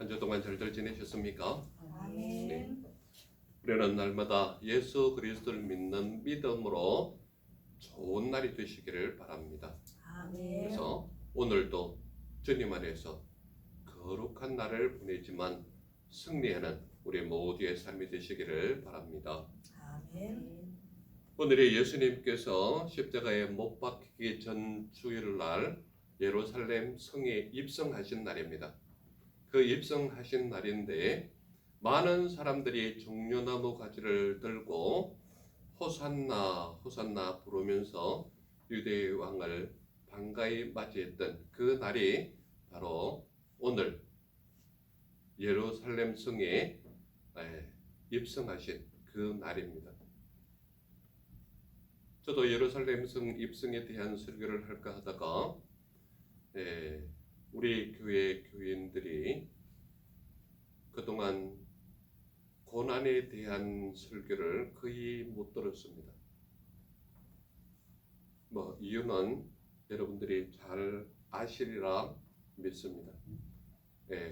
한 주 동안 잘들 지내셨습니까? 아멘. 네. 우리는 날마다 예수 그리스도를 믿는 믿음으로 좋은 날이 되시기를 바랍니다. 아멘. 그래서 오늘도 주님 안에서 거룩한 날을 보내지만 승리하는 우리 모두의 삶이 되시기를 바랍니다. 아멘. 오늘이 예수님께서 십자가에 못 박히기 전 주일날 예루살렘 성에 입성하신 날입니다. 그 입성하신 날인데 많은 사람들이 종려나무 가지를 들고 호산나 호산나 부르면서 유대의 왕을 반가이 맞이했던 그 날이 바로 오늘 예루살렘 성에 입성하신 그 날입니다. 저도 예루살렘 성 입성에 대한 설교를 할까 하다가 우리 교회 교인들이 그동안 고난에 대한 설교를 거의 못 들었습니다. 이유는 여러분들이 잘 아시리라 믿습니다.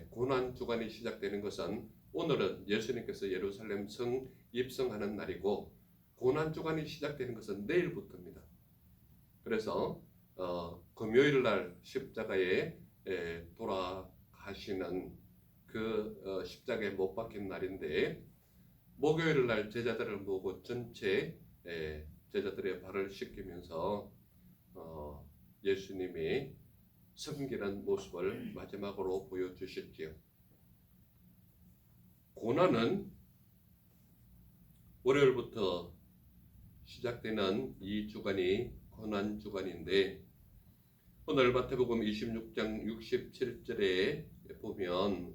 고난 주간이 시작되는 것은 오늘은 예수님께서 예루살렘 성 입성하는 날이고 고난 주간이 시작되는 것은 내일부터입니다. 그래서 금요일 날 십자가에 돌아가시는 그 십자가에 못 박힌 날인데 목요일 날 제자들을 모으고 전체 제자들의 발을 씻기면서 예수님이 섬기는 모습을 마지막으로 보여주셨지요. 고난은 월요일부터 시작되는 이 주간이 고난 주간인데 오늘 마태복음 26장 67절에 보면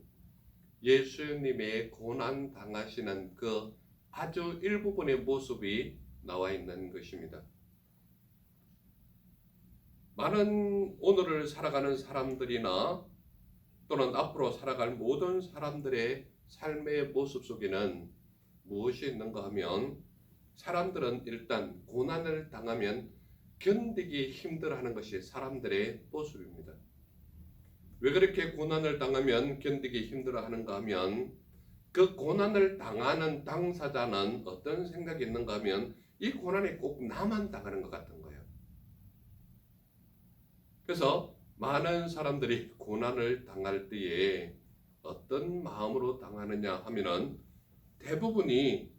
예수님의 고난 당하시는 그 아주 일부분의 모습이 나와 있는 것입니다. 많은 오늘을 살아가는 사람들이나 또는 앞으로 살아갈 모든 사람들의 삶의 모습 속에는 무엇이 있는가 하면 사람들은 일단 고난을 당하면 견디기 힘들어하는 것이 사람들의 모습입니다. 왜 그렇게 고난을 당하면 견디기 힘들어하는가 하면 그 고난을 당하는 당사자는 어떤 생각이 있는가 하면 이 고난이 꼭 나만 당하는 것 같은 거예요. 그래서 많은 사람들이 고난을 당할 때에 어떤 마음으로 당하느냐 하면은 대부분이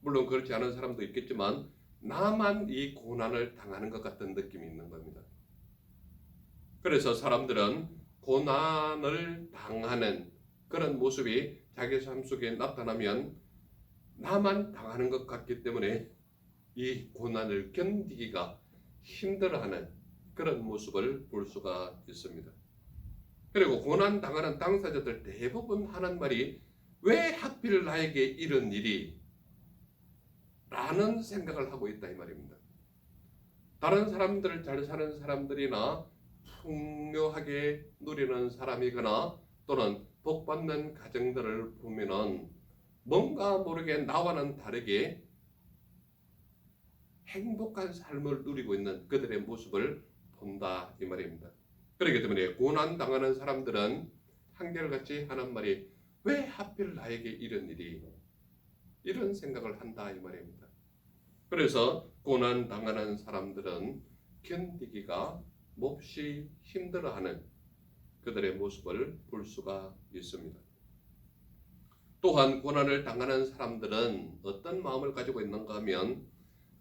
물론 그렇지 않은 사람도 있겠지만 나만 이 고난을 당하는 것 같은 느낌이 있는 겁니다. 그래서 사람들은 고난을 당하는 그런 모습이 자기 삶 속에 나타나면 나만 당하는 것 같기 때문에 이 고난을 견디기가 힘들어하는 그런 모습을 볼 수가 있습니다. 그리고 고난 당하는 당사자들 대부분 하는 말이 왜 하필 나에게 이런 일이? 라는 생각을 하고 있다 이 말입니다. 다른 사람들 잘 사는 사람들이나 풍요하게 누리는 사람이거나 또는 복받는 가정들을 보면은 뭔가 모르게 나와는 다르게 행복한 삶을 누리고 있는 그들의 모습을 본다 이 말입니다. 그렇기 때문에 고난 당하는 사람들은 한결같이 하는 말이 왜 하필 나에게 이런 일이? 이런 생각을 한다 이 말입니다. 그래서 고난 당하는 사람들은 견디기가 몹시 힘들어하는 그들의 모습을 볼 수가 있습니다. 또한 고난을 당하는 사람들은 어떤 마음을 가지고 있는가 하면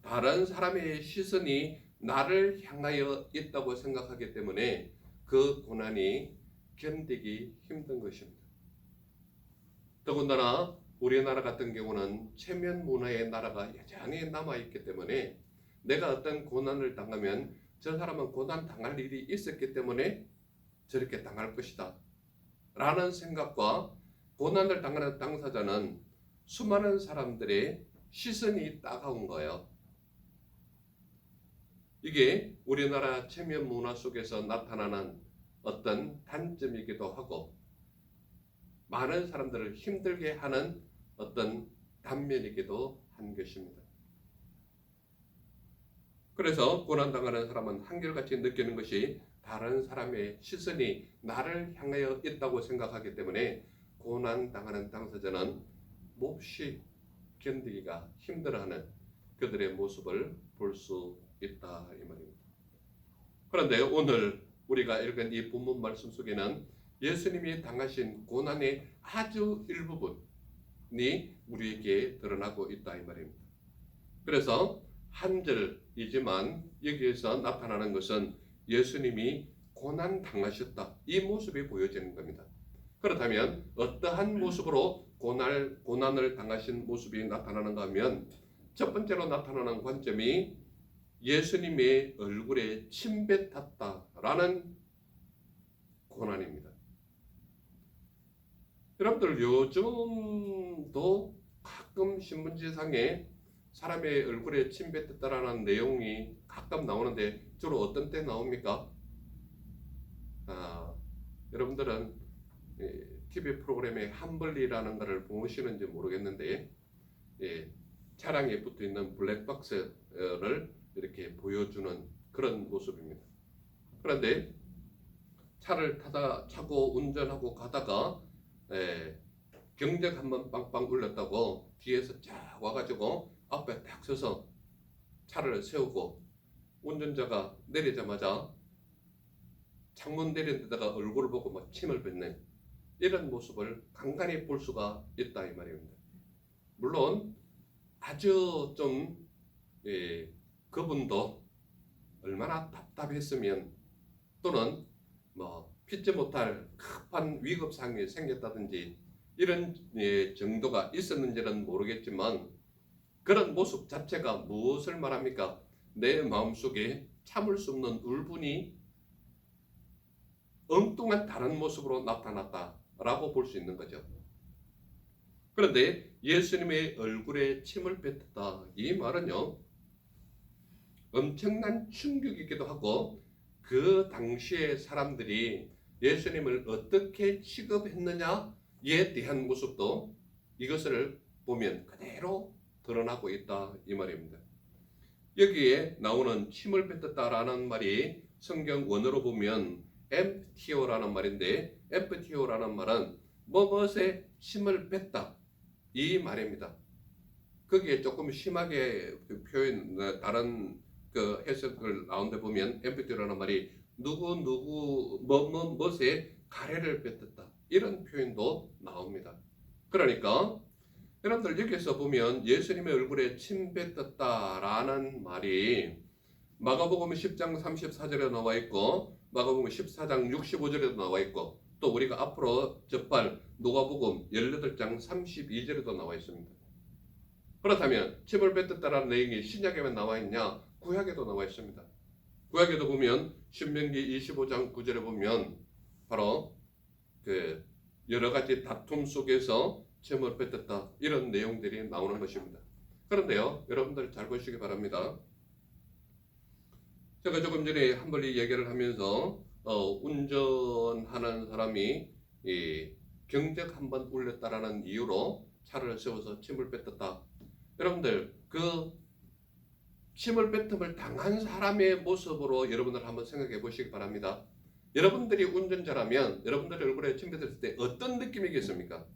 다른 사람의 시선이 나를 향하여 있다고 생각하기 때문에 그 고난이 견디기 힘든 것입니다. 더군다나 우리나라 같은 경우는 체면 문화의 나라가 여전히 남아있기 때문에 내가 어떤 고난을 당하면 저 사람은 고난 당할 일이 있었기 때문에 저렇게 당할 것이다 라는 생각과 고난을 당하는 당사자는 수많은 사람들의 시선이 따가운 거예요. 이게 우리나라 체면 문화 속에서 나타나는 어떤 단점이기도 하고 많은 사람들을 힘들게 하는 어떤 단면이기도 한 것입니다. 그래서 고난당하는 사람은 한결같이 느끼는 것이 다른 사람의 시선이 나를 향하여 있다고 생각하기 때문에 고난 당하는 당사자는 몹시 견디기가 힘들어하는 그들의 모습을 볼 수 있다 이 말입니다. 그런데 오늘 우리가 읽은 이 본문 말씀 속에는 예수님이 당하신 고난의 아주 일부분이 우리에게 드러나고 있다 이 말입니다. 그래서 한 절이지만 여기에서 나타나는 것은 예수님이 고난 당하셨다 이 모습이 보여지는 겁니다. 그렇다면 어떠한 모습으로 고난을 당하신 모습이 나타나는가 하면 첫 번째로 나타나는 관점이 예수님의 얼굴에 침 뱉었다라는 고난입니다. 여러분들 요즘도 가끔 신문지상에 사람의 얼굴에 침 뱉었다라는 내용이 가끔 나오는데 주로 어떤 때 나옵니까? 여러분들은 TV 프로그램에 함블리라는 것을 보시는지 모르겠는데 차량에 붙어 있는 블랙박스를 이렇게 보여주는 그런 모습입니다. 그런데 차를 차고 운전하고 가다가 경적 한번 빵빵 울렸다고 뒤에서 쫙 와가지고 앞에 딱 서서 차를 세우고 운전자가 내리자마자 창문 내린 데다가 얼굴을 보고 막 침을 뱉는 이런 모습을 간간히 볼 수가 있다 이 말입니다. 물론 아주 좀 그분도 얼마나 답답했으면 또는 뭐 피지 못할 급한 위급상황이 생겼다든지 이런 정도가 있었는지는 모르겠지만 그런 모습 자체가 무엇을 말합니까? 내 마음속에 참을 수 없는 울분이 엉뚱한 다른 모습으로 나타났다라고 볼 수 있는 거죠. 그런데 예수님의 얼굴에 침을 뱉었다 이 말은요 엄청난 충격이기도 하고 그 당시의 사람들이 예수님을 어떻게 취급했느냐에 대한 모습도 이것을 보면 그대로 드러나고 있다 이 말입니다. 여기에 나오는 침을 뱉었다라는 말이 성경 원어로 보면 엠프티오라는 말인데 엠프티오라는 말은 무엇에 침을 뱉다 이 말입니다. 거기에 조금 심하게 표현 다른 그 해석을 나온데 보면 엠프티오라는 말이 누구 무엇에 가래를 뱉었다 이런 표현도 나옵니다. 그러니까 여러분들 여기서 보면 예수님의 얼굴에 침 뱉었다라는 말이 마가복음 10장 34절에 나와 있고 마가복음 14장 65절에도 나와 있고 또 우리가 앞으로 접할 누가복음 18장 32절에도 나와 있습니다. 그렇다면 침을 뱉었다라는 내용이 신약에만 나와 있냐? 구약에도 나와 있습니다. 구약에도 보면 신명기 25장 9절에 보면 바로 그 여러 가지 다툼 속에서 침을 뱉었다 이런 내용들이 나오는 것입니다. 그런데요 여러분들 잘 보시기 바랍니다. 제가 조금 전에 함블리 얘기를 하면서 운전하는 사람이 경적 한번 울렸다라는 이유로 차를 세워서 침을 뱉었다. 여러분들 그 침을 뱉음을 당한 사람의 모습으로 여러분들 한번 생각해 보시기 바랍니다. 여러분들이 운전자라면 여러분들의 얼굴에 침 뱉었을 때 어떤 느낌이겠습니까?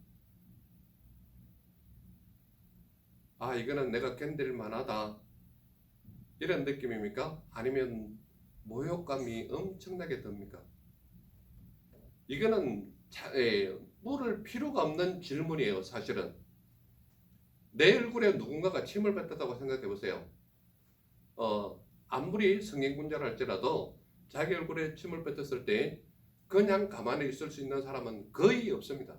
아 이거는 내가 견딜 만하다 이런 느낌입니까? 아니면 모욕감이 엄청나게 듭니까? 이거는 물을 필요가 없는 질문이에요. 사실은 내 얼굴에 누군가가 침을 뱉었다고 생각해 보세요. 아무리 성인군자라 할지라도 자기 얼굴에 침을 뱉었을 때 그냥 가만히 있을 수 있는 사람은 거의 없습니다.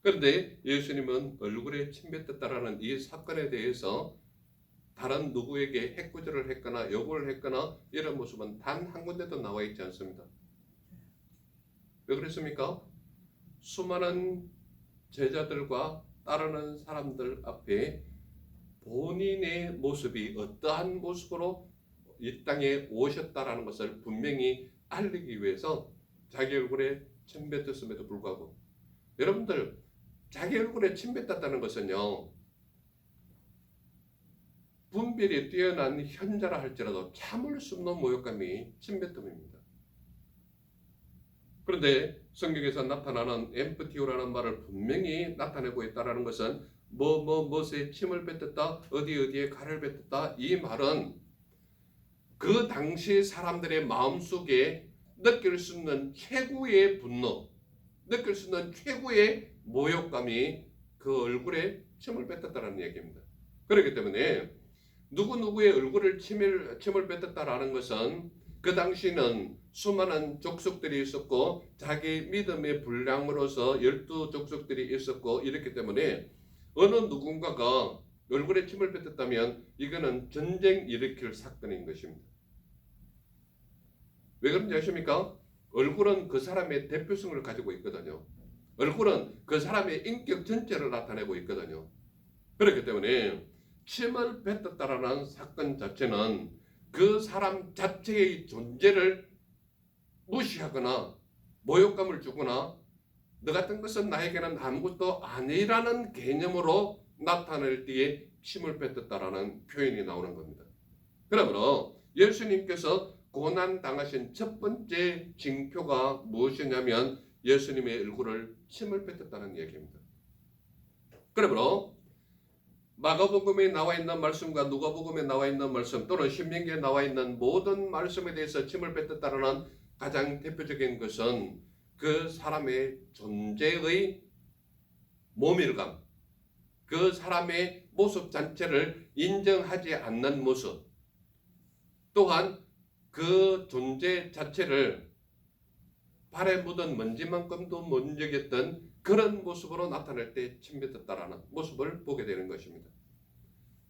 그런데 예수님은 얼굴에 침 뱉었다라는 이 사건에 대해서 다른 누구에게 해꾸질을 했거나 욕을 했거나 이런 모습은 단 한 군데도 나와 있지 않습니다. 왜 그랬습니까? 수많은 제자들과 따르는 사람들 앞에 본인의 모습이 어떠한 모습으로 이 땅에 오셨다라는 것을 분명히 알리기 위해서 자기 얼굴에 침 뱉었음에도 불구하고 여러분들 자기 얼굴에 침 뱉었다는 것은요 분별이 뛰어난 현자라 할지라도 참을 수 없는 모욕감이 침 뱉음입니다. 그런데 성경에서 나타나는 엠프티오라는 말을 분명히 나타내고 있다는 것은 무엇에 침을 뱉었다, 어디에 칼을 뱉었다, 이 말은 그 당시 사람들의 마음속에 느낄 수 있는 최고의 분노, 느낄 수 있는 최고의 모욕감이 그 얼굴에 침을 뱉었다는 얘기입니다. 그렇기 때문에 누구누구의 얼굴을 침을 뱉었다라는 것은 그 당시는 수많은 족속들이 있었고 자기 믿음의 분량으로서 12족속들이 있었고 이렇기 때문에 어느 누군가가 얼굴에 침을 뱉었다면 이거는 전쟁 일으킬 사건인 것입니다. 왜 그런지 아십니까? 얼굴은 그 사람의 대표성을 가지고 있거든요. 얼굴은 그 사람의 인격 전체를 나타내고 있거든요. 그렇기 때문에 침을 뱉었다라는 사건 자체는 그 사람 자체의 존재를 무시하거나 모욕감을 주거나 너 같은 것은 나에게는 아무것도 아니라는 개념으로 나타낼 때에 침을 뱉었다라는 표현이 나오는 겁니다. 그러므로 예수님께서 고난 당하신 첫 번째 징표가 무엇이냐면 예수님의 얼굴을 침을 뱉었다는 얘기입니다. 그러므로 마가복음에 나와 있는 말씀과 누가복음에 나와 있는 말씀 또는 신명기에 나와 있는 모든 말씀에 대해서 침을 뱉었다는 가장 대표적인 것은 그 사람의 존재의 모멸감, 그 사람의 모습 자체를 인정하지 않는 모습, 또한 그 존재 자체를 발에 묻은 먼지만큼도 못 여겼던 그런 모습으로 나타날 때 침 뱉었다라는 모습을 보게 되는 것입니다.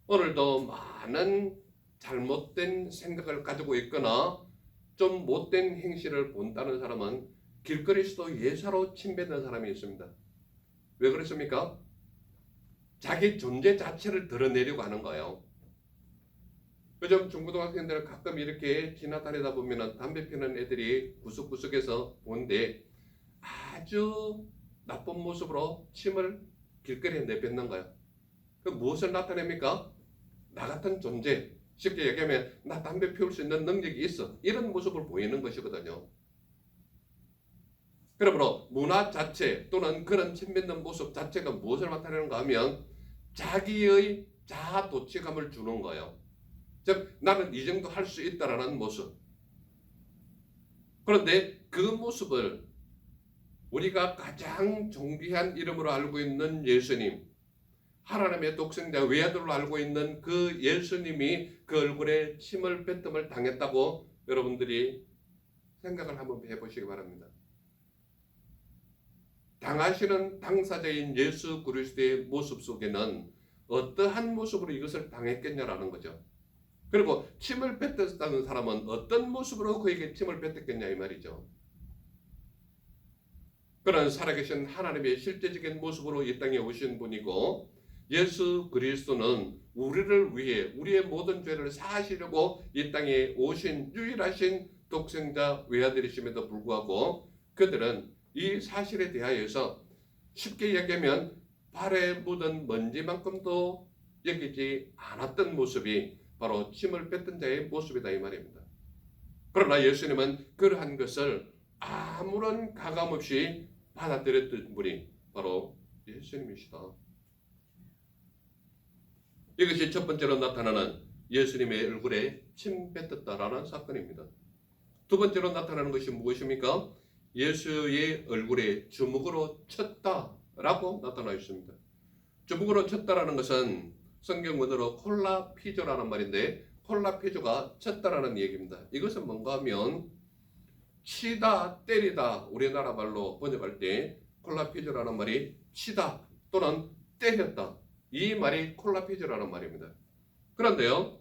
오늘도 많은 잘못된 생각을 가지고 있거나 좀 못된 행실을 본다는 사람은 길거리에서도 예사로 침 뱉는 사람이 있습니다. 왜 그렇습니까? 자기 존재 자체를 드러내려고 하는 거예요. 요즘 중고등학생들 가끔 이렇게 지나다니다 보면 담배 피우는 애들이 구석구석에서 보는데 아주 나쁜 모습으로 침을 길거리에 내뱉는 거예요. 그 무엇을 나타냅니까? 나 같은 존재, 쉽게 얘기하면 나 담배 피울 수 있는 능력이 있어, 이런 모습을 보이는 것이거든요. 그러므로 문화 자체 또는 그런 침 뱉는 모습 자체가 무엇을 나타내는가 하면 자기의 자아 도취감을 주는 거예요. 즉 나는 이 정도 할 수 있다라는 모습. 그런데 그 모습을 우리가 가장 존귀한 이름으로 알고 있는 예수님, 하나님의 독생자 외아들로 알고 있는 그 예수님이 그 얼굴에 침을 뱉음을 당했다고 여러분들이 생각을 한번 해보시기 바랍니다. 당하시는 당사자인 예수 그리스도의 모습 속에는 어떠한 모습으로 이것을 당했겠냐라는 거죠. 그리고 침을 뱉었다는 사람은 어떤 모습으로 그에게 침을 뱉었겠냐 이 말이죠. 그런 살아계신 하나님의 실제적인 모습으로 이 땅에 오신 분이고 예수 그리스도는 우리를 위해 우리의 모든 죄를 사하시려고 이 땅에 오신 유일하신 독생자 외아들이심에도 불구하고 그들은 이 사실에 대하여서 쉽게 얘기하면 발에 묻은 먼지만큼도 여기지 않았던 모습이 바로 침을 뱉은 자의 모습이다 이 말입니다. 그러나 예수님은 그러한 것을 아무런 가감 없이 받아들였던 분이 바로 예수님이시다. 이것이 첫 번째로 나타나는 예수님의 얼굴에 침 뱉었다라는 사건입니다. 두 번째로 나타나는 것이 무엇입니까? 예수의 얼굴에 주먹으로 쳤다라고 나타나 있습니다. 주먹으로 쳤다라는 것은 성경문으로 콜라피조라는 말인데 콜라피조가 쳤다라는 얘기입니다. 이것은 뭔가 하면 치다, 때리다, 우리나라 말로 번역할 때 콜라피조라는 말이 치다 또는 때렸다, 이 말이 콜라피조라는 말입니다. 그런데요,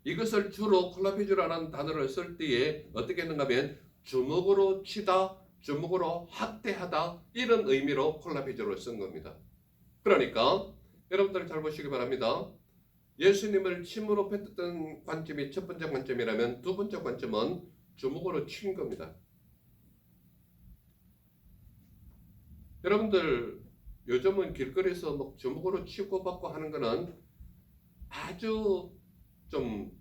이것을 주로 콜라피조라는 단어를 쓸 때에 어떻게 했는가 하면 주먹으로 치다, 주먹으로 학대하다, 이런 의미로 콜라피조를 쓴 겁니다. 그러니까 여러분들 잘 보시기 바랍니다. 예수님을 침으로 뱉었던 관점이 첫 번째 관점이라면 두 번째 관점은 주먹으로 친 겁니다. 여러분들 요즘은 길거리에서 막 주먹으로 치고 받고 하는 거는 아주 좀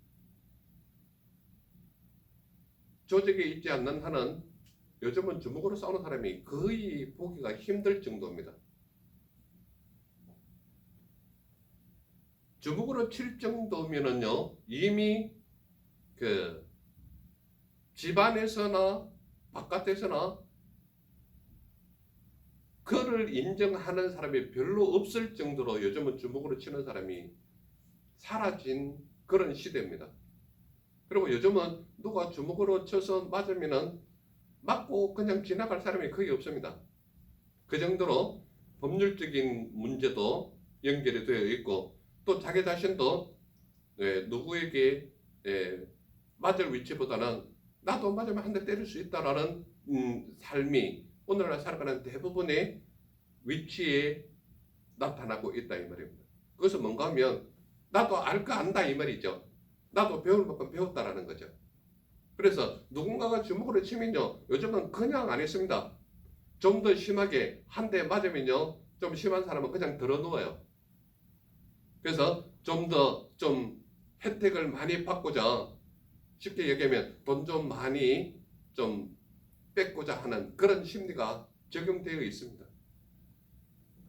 조직이 있지 않는 한은 요즘은 주먹으로 싸우는 사람이 거의 보기가 힘들 정도입니다. 주먹으로 칠 정도면은요, 이미 그 집안에서나 바깥에서나 그를 인정하는 사람이 별로 없을 정도로 요즘은 주먹으로 치는 사람이 사라진 그런 시대입니다. 그리고 요즘은 누가 주먹으로 쳐서 맞으면은 맞고 그냥 지나갈 사람이 거의 없습니다. 그 정도로 법률적인 문제도 연결이 되어 있고, 또 자기 자신도 누구에게 맞을 위치보다는 나도 맞으면 한 대 때릴 수 있다라는 삶이 오늘날 살아가는 대부분의 위치에 나타나고 있다 이 말입니다. 그것은 뭔가 하면 나도 알 거 안다 이 말이죠. 나도 배울 만큼 배웠다라는 거죠. 그래서 누군가가 주먹으로 치면요, 요즘은 그냥 안 했습니다. 좀 더 심하게 한 대 맞으면요, 좀 심한 사람은 그냥 들어 누워요. 그래서 좀 더 좀 혜택을 많이 받고자, 쉽게 얘기하면 돈 좀 많이 좀 뺏고자 하는 그런 심리가 적용되어 있습니다.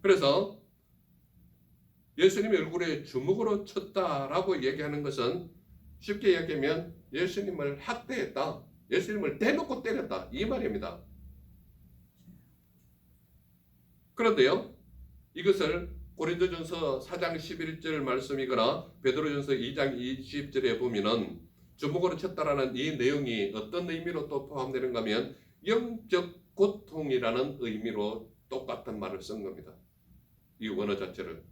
그래서 예수님의 얼굴에 주먹으로 쳤다라고 얘기하는 것은 쉽게 얘기하면 예수님을 학대했다, 예수님을 대놓고 때렸다 이 말입니다. 그런데요, 이것을 고린도전서 4장 11절 말씀이거나 베드로전서 2장 20절에 보면은 주먹으로 쳤다라는 이 내용이 어떤 의미로 또 포함되는가 하면 영적 고통이라는 의미로 똑같은 말을 쓴 겁니다. 이 원어 자체를.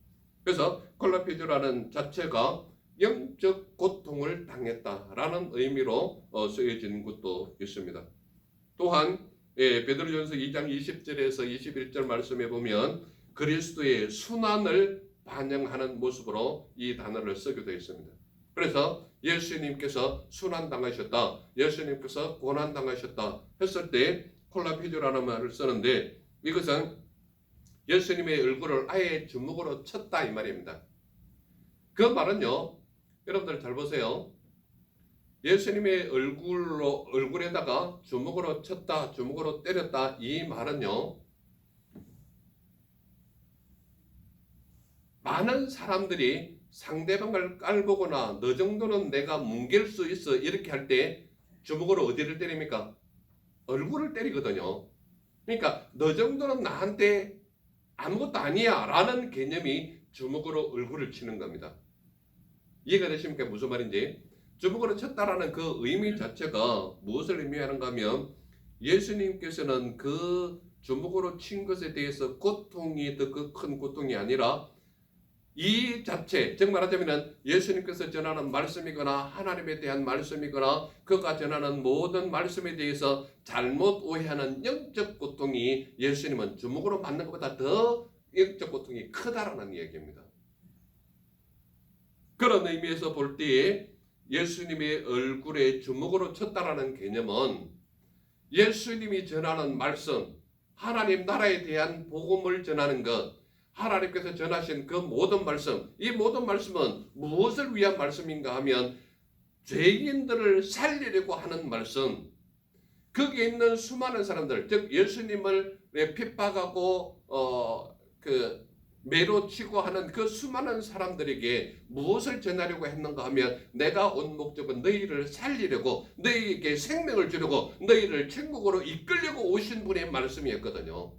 그래서 콜라피드라는 자체가 영적 고통을 당했다라는 의미로 쓰여진 것도 있습니다. 또한 베드로전서 2장 20절에서 21절 말씀에 보면 그리스도의 순환을 반영하는 모습으로 이 단어를 쓰게 되어 있습니다. 그래서 예수님께서 순환당하셨다, 예수님께서 고난당하셨다 했을 때 콜라피드라는 말을 쓰는데, 이것은 예수님의 얼굴을 아예 주먹으로 쳤다 이 말입니다. 그 말은요, 여러분들 잘 보세요. 예수님의 얼굴에다가 주먹으로 쳤다, 주먹으로 때렸다 이 말은요, 많은 사람들이 상대방을 깔보거나 너 정도는 내가 뭉갤 수 있어 이렇게 할 때 주먹으로 어디를 때립니까? 얼굴을 때리거든요. 그러니까 너 정도는 나한테 아무것도 아니야 라는 개념이 주먹으로 얼굴을 치는 겁니다. 이해가 되십니까? 무슨 말인지. 주먹으로 쳤다라는 그 의미 자체가 무엇을 의미하는가 하면 예수님께서는 그 주먹으로 친 것에 대해서 고통이 더 큰 고통이 아니라 이 자체, 즉 말하자면 예수님께서 전하는 말씀이거나 하나님에 대한 말씀이거나 그가 전하는 모든 말씀에 대해서 잘못 오해하는 영적 고통이 예수님은 주먹으로 맞는 것보다 더 영적 고통이 크다라는 얘기입니다. 그런 의미에서 볼 때에 예수님의 얼굴에 주먹으로 쳤다라는 개념은 예수님이 전하는 말씀, 하나님 나라에 대한 복음을 전하는 것, 하나님께서 전하신 그 모든 말씀, 이 모든 말씀은 무엇을 위한 말씀인가 하면 죄인들을 살리려고 하는 말씀, 거기에 있는 수많은 사람들, 즉 예수님을 핍박하고 매로 치고 하는 그 수많은 사람들에게 무엇을 전하려고 했는가 하면 내가 온 목적은 너희를 살리려고, 너희에게 생명을 주려고, 너희를 천국으로 이끌려고 오신 분의 말씀이었거든요.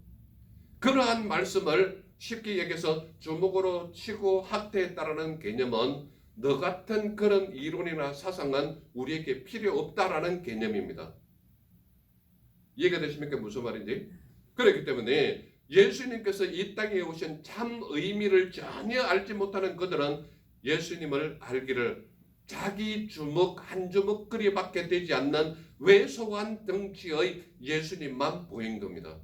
그러한 말씀을 쉽게 얘기해서 주먹으로 치고 학대했다라는 개념은 너 같은 그런 이론이나 사상은 우리에게 필요 없다라는 개념입니다. 이해가 되십니까? 무슨 말인지? 그렇기 때문에 예수님께서 이 땅에 오신 참 의미를 전혀 알지 못하는 그들은 예수님을 알기를 자기 주먹 한 주먹거리밖에 되지 않는 왜소한 덩치의 예수님만 보인 겁니다.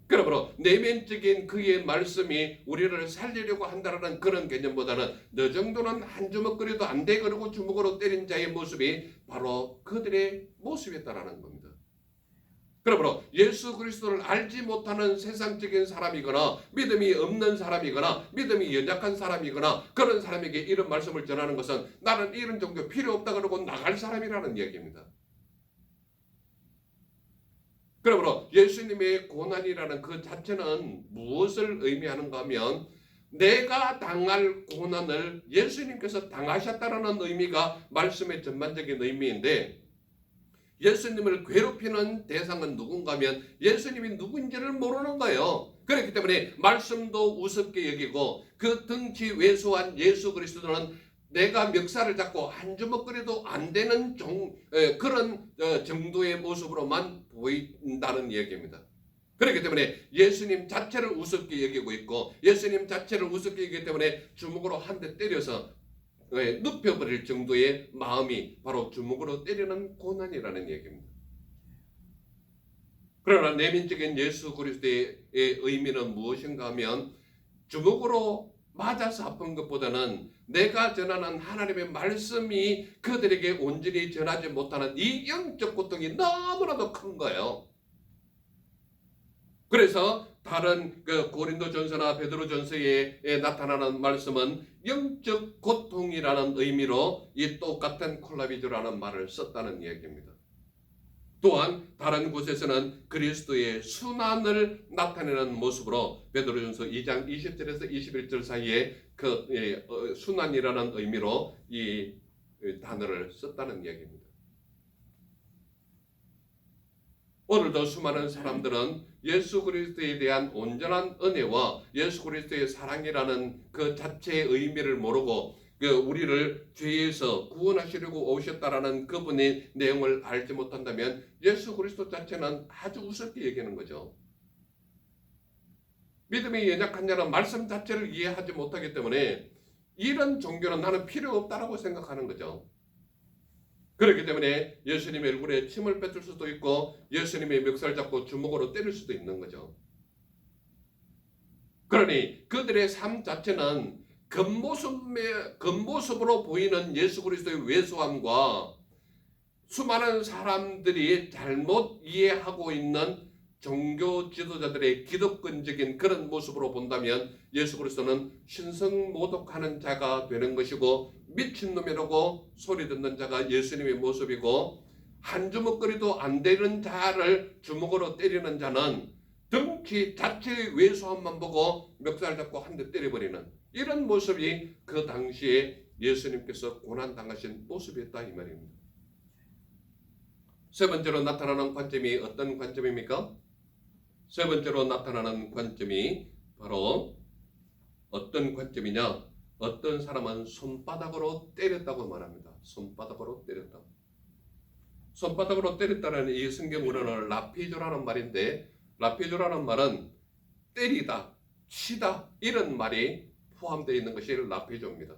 그러므로 내면적인 그의 말씀이 우리를 살리려고 한다는 그런 개념보다는 너 정도는 한 주먹거리도 안 돼 그러고 주먹으로 때린 자의 모습이 바로 그들의 모습이었다라는 겁니다. 그러므로 예수 그리스도를 알지 못하는 세상적인 사람이거나 믿음이 없는 사람이거나 믿음이 연약한 사람이거나 그런 사람에게 이런 말씀을 전하는 것은 나는 이런 종교 필요 없다 그러고 나갈 사람이라는 얘기입니다. 그러므로 예수님의 고난이라는 그 자체는 무엇을 의미하는가 하면 내가 당할 고난을 예수님께서 당하셨다는 의미가 말씀의 전반적인 의미인데, 예수님을 괴롭히는 대상은 누군가 하면 예수님이 누군지를 모르는 거예요. 그렇기 때문에 말씀도 우습게 여기고 그 등치 왜소한 예수 그리스도는 내가 멱살을 잡고 한 주먹거리도 안 되는 그런 정도의 모습으로만 보인다는 얘기입니다. 그렇기 때문에 예수님 자체를 우습게 여기고 있고, 예수님 자체를 우습게 여기기 때문에 주먹으로 한 대 때려서 눕혀버릴 정도의 마음이 바로 주먹으로 때리는 고난이라는 얘기입니다. 그러나 내면적인 예수 그리스도의 의미는 무엇인가 하면, 주먹으로 맞아서 아픈 것보다는 내가 전하는 하나님의 말씀이 그들에게 온전히 전하지 못하는 이 영적 고통이 너무나도 큰 거예요. 그래서 다른 고린도전서나 베드로전서에 나타나는 말씀은 영적 고통이라는 의미로 이 똑같은 콜라비조라는 말을 썼다는 얘기입니다. 또한 다른 곳에서는 그리스도의 순환을 나타내는 모습으로 베드로전서 2장 20절에서 21절 사이에 그 순환이라는 의미로 이 단어를 썼다는 얘기입니다. 오늘도 수많은 사람들은 예수 그리스도에 대한 온전한 은혜와 예수 그리스도의 사랑이라는 그 자체의 의미를 모르고 우리를 죄에서 구원하시려고 오셨다라는 그분의 내용을 알지 못한다면 예수 그리스도 자체는 아주 우습게 얘기하는 거죠. 믿음이 연약한 자는 말씀 자체를 이해하지 못하기 때문에 이런 종교는 나는 필요 없다라고 생각하는 거죠. 그렇기 때문에 예수님의 얼굴에 침을 뱉을 수도 있고 예수님의 멱살 잡고 주먹으로 때릴 수도 있는 거죠. 그러니 그들의 삶 자체는 겉모습으로 보이는 예수 그리스도의 왜소함과 수많은 사람들이 잘못 이해하고 있는 종교 지도자들의 기독권적인 그런 모습으로 본다면 예수 그리스도는 신성모독하는 자가 되는 것이고, 미친놈이라고 소리 듣는 자가 예수님의 모습이고, 한 주먹거리도 안 되는 자를 주먹으로 때리는 자는 덩치 자체의 왜소함만 보고 멱살 잡고 한 대 때려버리는 이런 모습이 그 당시에 예수님께서 고난당하신 모습이었다 이 말입니다. 세 번째로 나타나는 관점이 어떤 관점입니까? 세 번째로 나타나는 관점이 바로 어떤 관점이냐? 어떤 사람은 손바닥으로 때렸다고 말합니다. 손바닥으로 때렸다. 손바닥으로 때렸다는 이 성경으로는 라피조라는 말인데, 라피조라는 말은 때리다, 치다 이런 말이 포함되어 있는 것이 라피조입니다.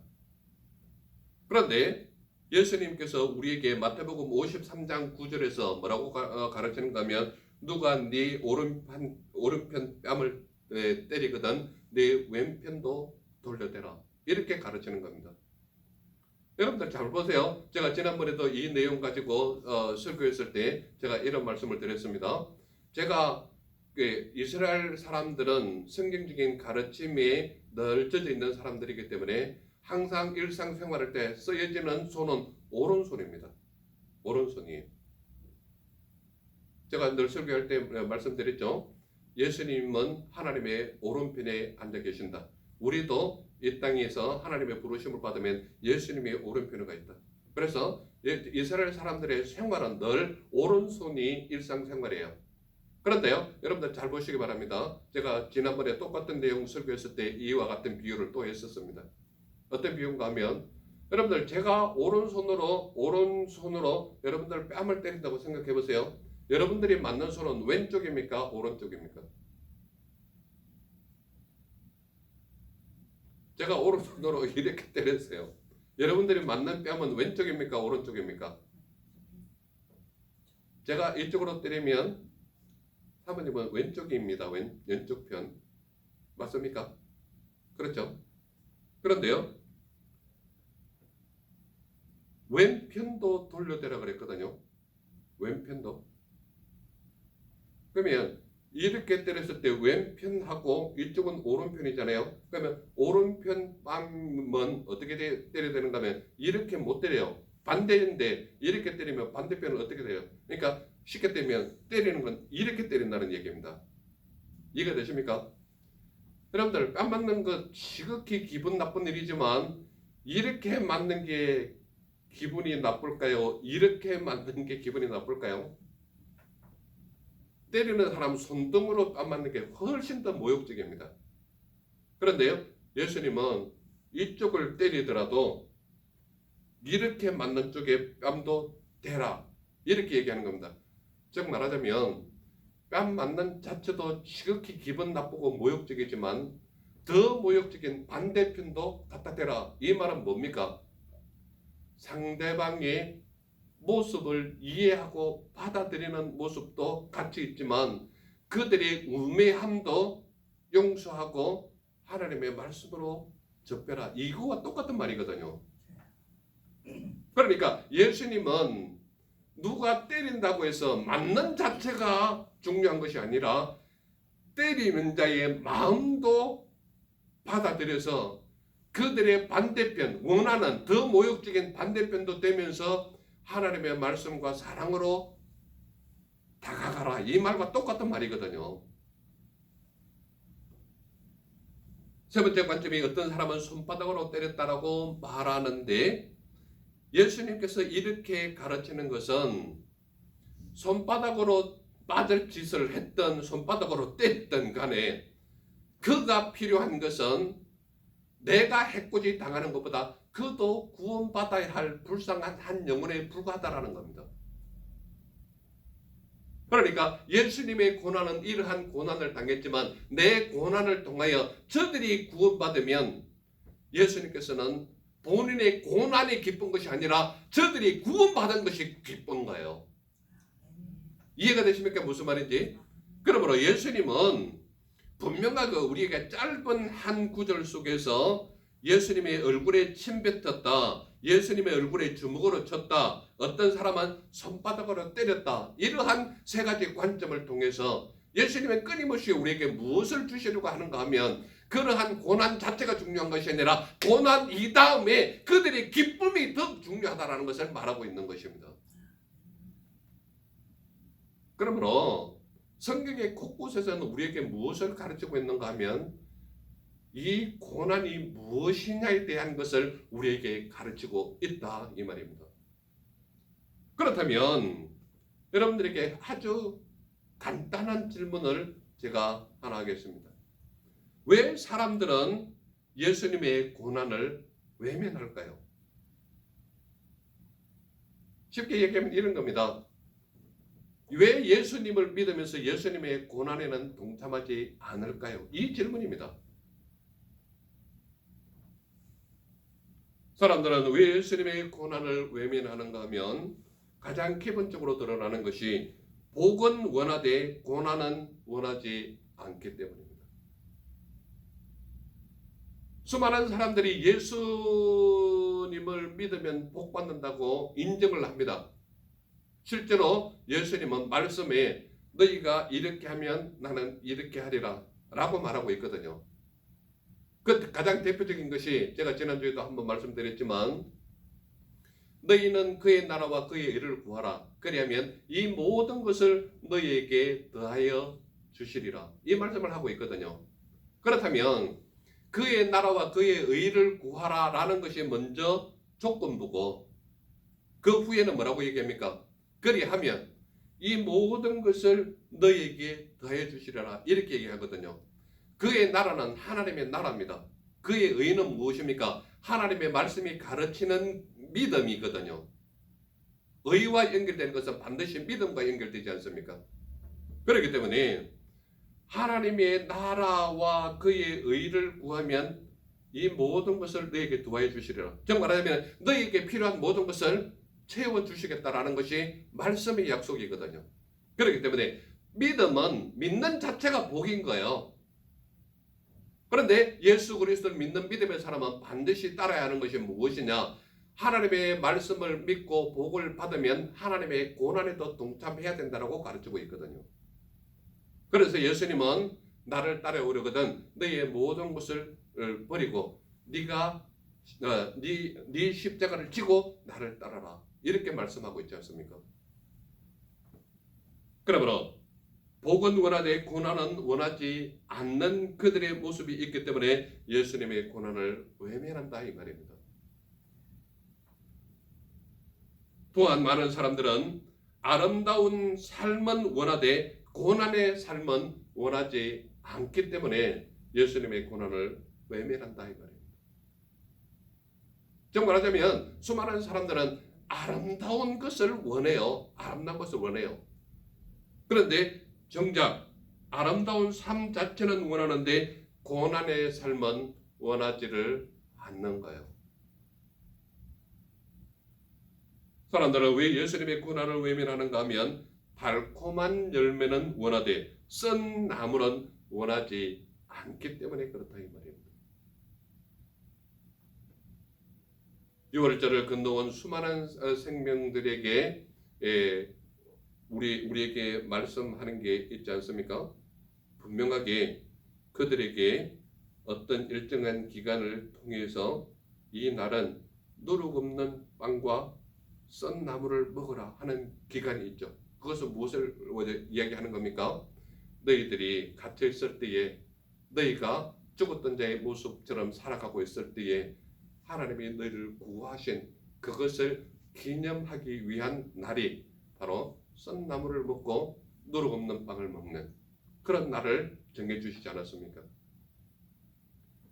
그런데 예수님께서 우리에게 마태복음 53장 9절에서 뭐라고 가르치는가 하면, 누가 네 오른편 뺨을 때리거든 네 왼편도 돌려대라, 이렇게 가르치는 겁니다. 여러분들 잘 보세요. 제가 지난번에도 이 내용 가지고 설교했을 때 제가 이런 말씀을 드렸습니다. 제가 이스라엘 사람들은 성경적인 가르침에 늘 젖어 있는 사람들이기 때문에 항상 일상생활할 때 쓰여지는 손은 오른손입니다. 오른손이에요. 제가 늘 설교할 때 말씀드렸죠. 예수님은 하나님의 오른편에 앉아 계신다. 우리도 이 땅에서 하나님의 부르심을 받으면 예수님의 오른편에 가 있다. 그래서 이스라엘 사람들의 생활은 늘 오른손이 일상생활이에요. 그런데요, 여러분들 잘 보시기 바랍니다. 제가 지난번에 똑같은 내용 설교했을 때 이와 같은 비유를 또 했었습니다. 어떤 비유인가 하면, 여러분들 제가 오른손으로 여러분들 뺨을 때린다고 생각해 보세요. 여러분들이 맞는 손은 왼쪽입니까? 오른쪽입니까? 제가 오른손으로 이렇게 때렸어요. 여러분들이 맞는 뺨은 왼쪽입니까? 오른쪽입니까? 제가 이쪽으로 때리면 사모님은 왼쪽입니다. 왼쪽 편. 맞습니까? 그렇죠? 그런데요, 왼편도 돌려대라 그랬거든요. 왼편도. 그러면 이렇게 때렸을 때 왼편하고 이쪽은 오른편이잖아요. 그러면 오른편 뺨은 어떻게 때려야 되는가 하면 이렇게 못 때려요. 반대인데 이렇게 때리면 반대편은 어떻게 돼요? 그러니까 쉽게 때리는 건 이렇게 때린다는 얘기입니다. 이해가 되십니까? 여러분들 뺨 맞는 거 지극히 기분 나쁜 일이지만 이렇게 맞는 게 기분이 나쁠까요? 이렇게 맞는 게 기분이 나쁠까요? 때리는 사람 손등으로 뺨 맞는 게 훨씬 더 모욕적입니다. 그런데요, 예수님은 이쪽을 때리더라도 이렇게 맞는 쪽에 뺨도 대라 이렇게 얘기하는 겁니다. 즉 말하자면 뺨 맞는 자체도 지극히 기분 나쁘고 모욕적이지만 더 모욕적인 반대편도 갖다 대라. 이 말은 뭡니까? 상대방의 모습을 이해하고 받아들이는 모습도 같이 있지만 그들의 우매함도 용서하고 하나님의 말씀으로 접해라. 이거와 똑같은 말이거든요. 그러니까 예수님은 누가 때린다고 해서 맞는 자체가 중요한 것이 아니라 때리는 자의 마음도 받아들여서 그들의 반대편, 원하는 더 모욕적인 반대편도 되면서 하나님의 말씀과 사랑으로 다가가라. 이 말과 똑같은 말이거든요. 세 번째 관점이 어떤 사람은 손바닥으로 때렸다라고 말하는데 예수님께서 이렇게 가르치는 것은 손바닥으로 맞을 짓을 했던 손바닥으로 때렸던 간에 그가 필요한 것은 내가 해코지 당하는 것보다 그도 구원받아야 할 불쌍한 한 영혼에 불과하다라는 겁니다. 그러니까 예수님의 고난은 이러한 고난을 당했지만 내 고난을 통하여 저들이 구원받으면 예수님께서는 본인의 고난이 기쁜 것이 아니라 저들이 구원받은 것이 기쁜 거예요. 이해가 되십니까? 무슨 말인지? 그러므로 예수님은 분명하게 우리에게 짧은 한 구절 속에서 예수님의 얼굴에 침 뱉었다, 예수님의 얼굴에 주먹으로 쳤다, 어떤 사람은 손바닥으로 때렸다, 이러한 세 가지 관점을 통해서 예수님은 끊임없이 우리에게 무엇을 주시려고 하는가 하면 그러한 고난 자체가 중요한 것이 아니라 고난 이 다음에 그들의 기쁨이 더 중요하다는 것을 말하고 있는 것입니다. 그러므로 성경의 곳곳에서는 우리에게 무엇을 가르치고 있는가 하면 이 고난이 무엇이냐에 대한 것을 우리에게 가르치고 있다 이 말입니다. 그렇다면 여러분들에게 아주 간단한 질문을 제가 하나 하겠습니다. 왜 사람들은 예수님의 고난을 외면할까요? 쉽게 얘기하면 이런 겁니다. 왜 예수님을 믿으면서 예수님의 고난에는 동참하지 않을까요? 이 질문입니다. 사람들은 왜 예수님의 고난을 외면하는가 하면 가장 기본적으로 드러나는 것이 복은 원하되 고난은 원하지 않기 때문입니다. 수많은 사람들이 예수님을 믿으면 복 받는다고 인정을 합니다. 실제로 예수님은 말씀에 너희가 이렇게 하면 나는 이렇게 하리라 라고 말하고 있거든요. 그 가장 대표적인 것이 제가 지난주에도 한번 말씀드렸지만 너희는 그의 나라와 그의 의를 구하라. 그리하면 이 모든 것을 너희에게 더하여 주시리라. 이 말씀을 하고 있거든요. 그렇다면 그의 나라와 그의 의를 구하라 라는 것이 먼저 조건부고 그 후에는 뭐라고 얘기합니까? 그리하면 이 모든 것을 너희에게 더해 주시리라 이렇게 얘기하거든요. 그의 나라는 하나님의 나라입니다. 그의 의는 무엇입니까? 하나님의 말씀이 가르치는 믿음이거든요. 의와 연결되는 것은 반드시 믿음과 연결되지 않습니까? 그렇기 때문에 하나님의 나라와 그의 의를 구하면 이 모든 것을 너희에게 더해 주시리라. 즉 말하자면 너희에게 필요한 모든 것을 채워주시겠다라는 것이 말씀의 약속이거든요. 그렇기 때문에 믿음은 믿는 자체가 복인 거예요. 그런데 예수 그리스도를 믿는 믿음의 사람은 반드시 따라야 하는 것이 무엇이냐? 하나님의 말씀을 믿고 복을 받으면 하나님의 고난에도 동참해야 된다고 가르치고 있거든요. 그래서 예수님은 나를 따라오려거든 너희의 모든 것을 버리고 네가 네 십자가를 지고 나를 따라라 이렇게 말씀하고 있지 않습니까? 그러므로 복은 원하되 고난은 원하지 않는 그들의 모습이 있기 때문에 예수님의 고난을 외면한다 이 말입니다. 또한 많은 사람들은 아름다운 삶은 원하되 고난의 삶은 원하지 않기 때문에 예수님의 고난을 외면한다 이 말입니다. 즉 말하자면 수많은 사람들은 아름다운 것을 원해요. 아름다운 것을 원해요. 그런데 정작 아름다운 삶 자체는 원하는데 고난의 삶은 원하지를 않는 거예요. 사람들은 왜 예수님의 고난을 외면하는가 하면 달콤한 열매는 원하되 쓴 나무는 원하지 않기 때문에 그렇다 이 말입니다. 6월절을 건너온 수많은 생명들에게 우리에게 말씀하는 게 있지 않습니까? 분명하게 그들에게 어떤 일정한 기간을 통해서 이 날은 누룩 없는 빵과 썬 나무를 먹으라 하는 기간이 있죠. 그것은 무엇을 이야기하는 겁니까? 너희들이 갇혀 있을 때에 너희가 죽었던 자의 모습처럼 살아가고 있을 때에 하나님이 너희를 구하신 그것을 기념하기 위한 날이 바로 썬 나무를 먹고 누룩 없는 빵을 먹는 그런 날을 정해주시지 않았습니까?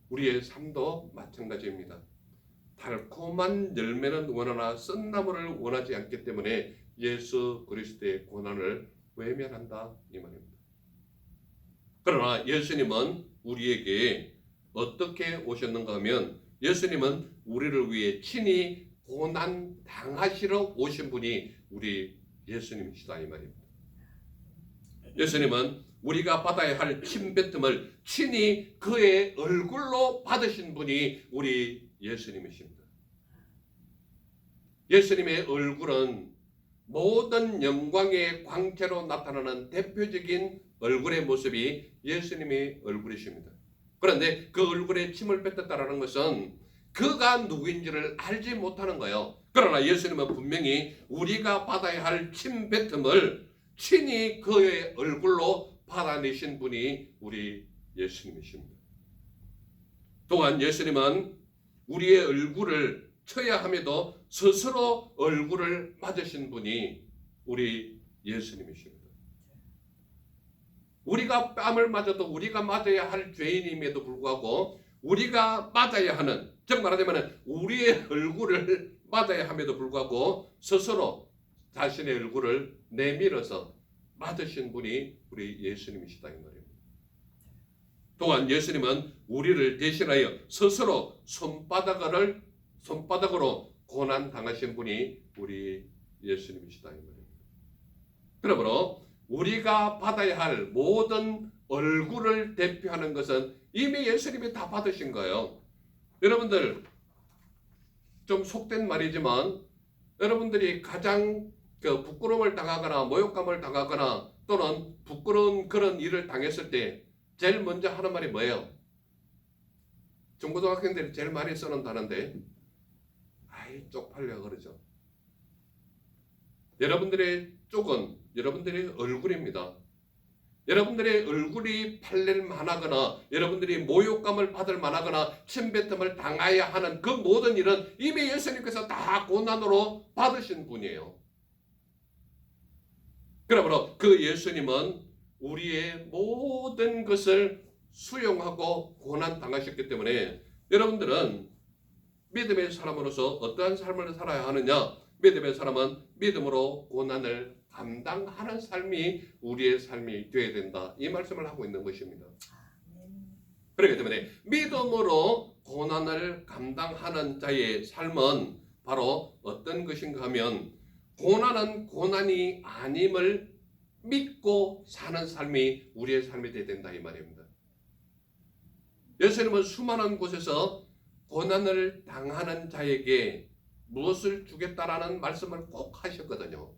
우리의 삶도 마찬가지입니다. 달콤한 열매는 원하나 썬 나무를 원하지 않기 때문에 예수 그리스도의 고난을 외면한다 이 말입니다. 그러나 예수님은 우리에게 어떻게 오셨는가 하면 예수님은 우리를 위해 친히 고난 당하시러 오신 분이 우리 예수님이시다 이 말입니다. 예수님은 우리가 받아야 할 침뱉음을 친히 그의 얼굴로 받으신 분이 우리 예수님이십니다. 예수님의 얼굴은 모든 영광의 광채로 나타나는 대표적인 얼굴의 모습이 예수님의 얼굴이십니다. 그런데 그 얼굴에 침을 뱉었다는 것은 그가 누구인지를 알지 못하는 거예요. 그러나 예수님은 분명히 우리가 받아야 할 침뱉음을 친히 그의 얼굴로 받아내신 분이 우리 예수님이십니다. 또한 예수님은 우리의 얼굴을 쳐야 함에도 스스로 얼굴을 맞으신 분이 우리 예수님이십니다. 우리가 뺨을 맞아도 우리가 맞아야 할 죄인임에도 불구하고 우리가 맞아야 하는, 즉 말하자면 우리의 얼굴을 맞아야 함에도 불구하고 스스로 자신의 얼굴을 내밀어서 맞으신 분이 우리 예수님이시다 이 말입니다. 또한 예수님은 우리를 대신하여 스스로 손바닥으로 고난 당하신 분이 우리 예수님이시다 이 말입니다. 그러므로 우리가 받아야 할 모든 얼굴을 대표하는 것은 이미 예수님이 다 받으신 거예요. 여러분들 좀 속된 말이지만 여러분들이 가장 부끄러움을 당하거나 모욕감을 당하거나 또는 부끄러운 그런 일을 당했을 때 제일 먼저 하는 말이 뭐예요? 중고등학생들이 제일 많이 쓰는 단어인데 아이 쪽팔려 그러죠. 여러분들의 쪽은 여러분들의 얼굴입니다. 여러분들의 얼굴이 팔릴 만하거나 여러분들이 모욕감을 받을 만하거나 침뱉음을 당해야 하는 그 모든 일은 이미 예수님께서 다 고난으로 받으신 분이에요. 그러므로 그 예수님은 우리의 모든 것을 수용하고 고난 당하셨기 때문에 여러분들은 믿음의 사람으로서 어떠한 삶을 살아야 하느냐? 믿음의 사람은 믿음으로 고난을 감당하는 삶이 우리의 삶이 되어야 된다. 이 말씀을 하고 있는 것입니다. 그렇기 때문에 믿음으로 고난을 감당하는 자의 삶은 바로 어떤 것인가 하면 고난은 고난이 아님을 믿고 사는 삶이 우리의 삶이 되어야 된다 이 말입니다. 예수님은 수많은 곳에서 고난을 당하는 자에게 무엇을 주겠다라는 말씀을 꼭 하셨거든요.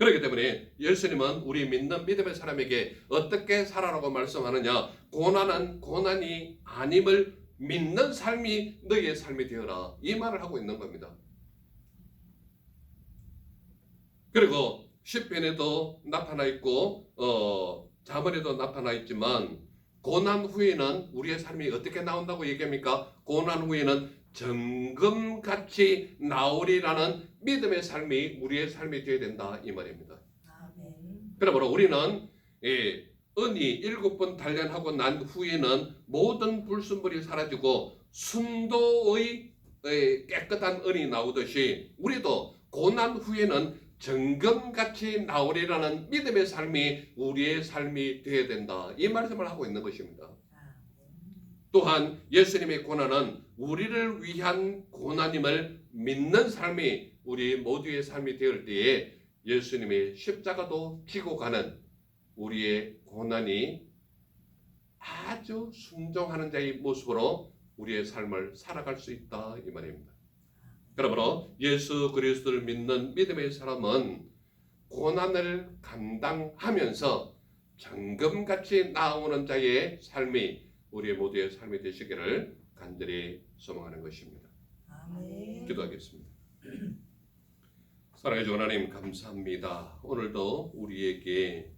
그렇기 때문에 예수님은 우리 믿는 믿음의 사람에게 어떻게 살아라고 말씀하느냐? 고난은 고난이 아님을 믿는 삶이 너희의 삶이 되어라. 이 말을 하고 있는 겁니다. 그리고 시편에도 나타나 있고 자문에도 나타나 있지만 고난 후에는 우리의 삶이 어떻게 나온다고 얘기합니까? 고난 후에는 정금같이 나오리라는 믿음의 삶이 우리의 삶이 되어야 된다 이 말입니다. 아멘. 그러므로 우리는 은이 7번 단련하고 난 후에는 모든 불순물이 사라지고 순도의 깨끗한 은이 나오듯이 우리도 고난 후에는 정금같이 나오리라는 믿음의 삶이 우리의 삶이 되어야 된다. 이 말씀을 하고 있는 것입니다. 또한 예수님의 고난은 우리를 위한 고난임을 믿는 삶이 우리 모두의 삶이 되을 때에 예수님의 십자가도 지고 가는 우리의 고난이 아주 순종하는 자의 모습으로 우리의 삶을 살아갈 수 있다 이 말입니다. 그러므로 예수 그리스도를 믿는 믿음의 사람은 고난을 감당하면서 정금같이 나오는 자의 삶이 우리 모두의 삶이 되시기를 간절히 소망하는 것입니다. 아멘. 기도하겠습니다. 사랑해 주 하나님 감사합니다. 오늘도 우리에게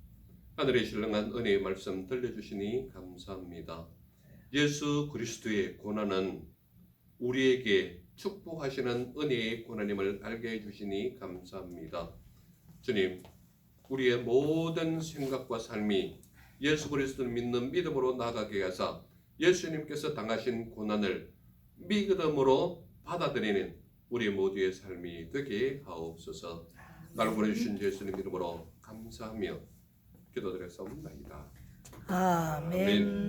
하늘의 신령한 은혜의 말씀 들려주시니 감사합니다. 예수 그리스도의 고난은 우리에게 축복하시는 은혜의 고난임을 알게 해주시니 감사합니다. 주님, 우리의 모든 생각과 삶이 예수 그리스도를 믿는 믿음으로 나아가게 하사 예수님께서 당하신 고난을 믿음으로 받아들이는 우리 모두의 삶이 되게 하옵소서. 나를 보내주신 예수님 이름으로 감사하며 기도드렸사옵나이다. 아멘.